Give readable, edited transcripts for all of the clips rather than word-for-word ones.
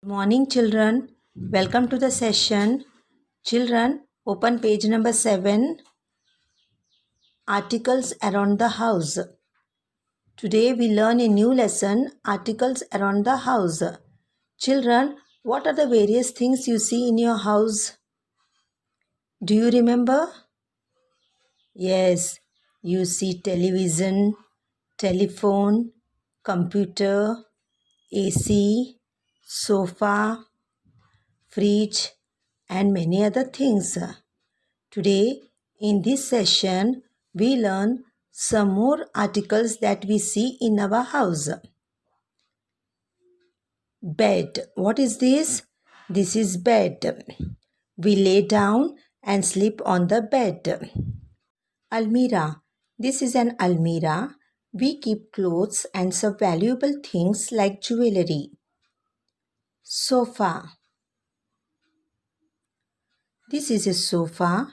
Good morning, children. Welcome to the session. Children, open page number 7. Articles around the house. Today we learn a new lesson, articles around the house. Children, what are the various things you see in your house? Do you remember? Yes, you see television, telephone, computer, AC, sofa, fridge, and many other things. Today, in this session, we learn some more articles that we see in our house. Bed. What is this? This is bed. We lay down and sleep on the bed. Almirah. This is an almirah. We keep clothes and some valuable things like jewelry. Sofa. This is a sofa.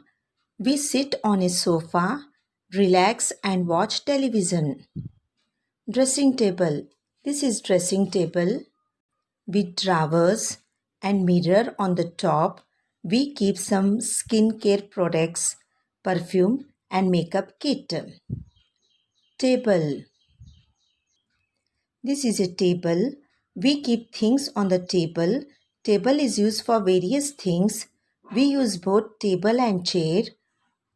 We sit on a sofa, relax and watch television. Dressing table. This is dressing table with drawers and mirror on the top. We keep some skincare products, perfume and makeup kit. Table. This is a table. We keep things on the table. Table is used for various things. We use both table and chair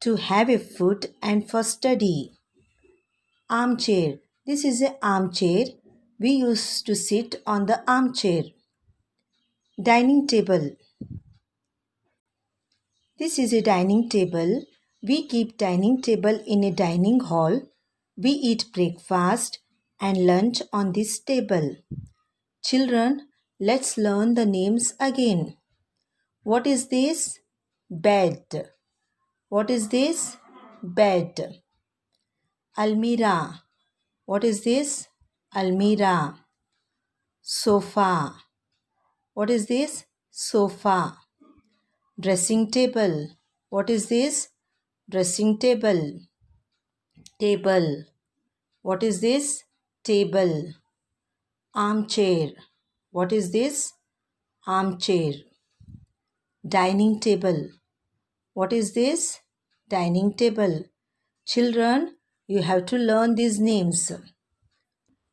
to have a food and for study. Armchair. This is an armchair. We used to sit on the armchair. Dining table. This is a dining table. We keep dining table in a dining hall. We eat breakfast and lunch on this table. Children, let's learn the names again. What is this? Bed. What is this? Bed. Almirah. What is this? Almirah. Sofa. What is this? Sofa. Dressing table. What is this? Dressing table. Table. What is this? Table. Armchair. What is this? Armchair. Dining table. What is this? Dining table. Children, you have to learn these names.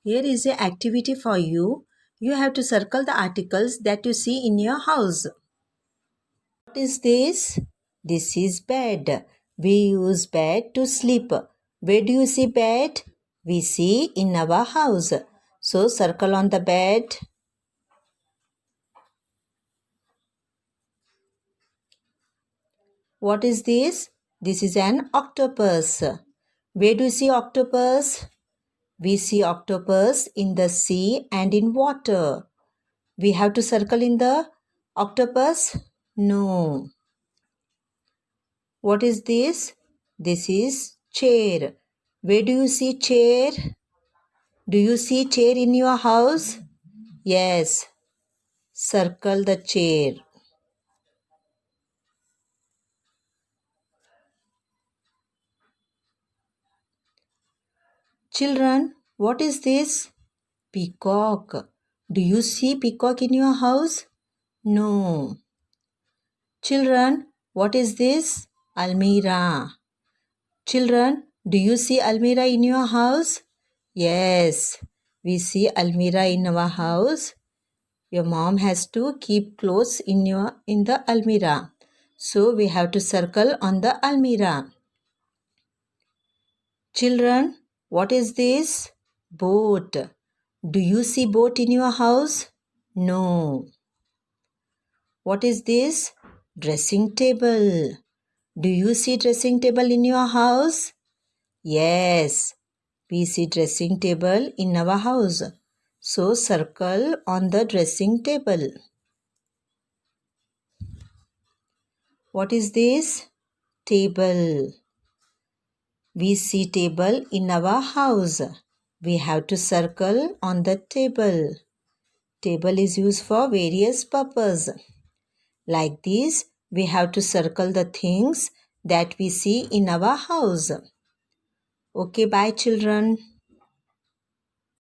Here is an activity for you. You have to circle the articles that you see in your house. What is this? This is bed. We use bed to sleep. Where do you see bed? We see in our house. So circle on the bed. What is this? This is an octopus. Where do you see octopus? We see octopus in the sea and in water. We have to circle in the octopus? No. What is this? This is chair. Where do you see chair? Do you see chair in your house? Yes. Circle the chair. Children, what is this? Peacock. Do you see peacock in your house? No. Children, what is this? Almirah. Children, do you see almirah in your house? Yes, we see almirah in our house. Your mom has to keep clothes in the almirah. So we have to circle on the almirah. Children, what is this? Boat. Do you see boat in your house? No. What is this? Dressing table. Do you see dressing table in your house? Yes, we see dressing table in our house. So circle on the dressing table. What is this? Table. We see table in our house. We have to circle on the table. Table is used for various purposes. Like this, we have to circle the things that we see in our house. Okay, bye children.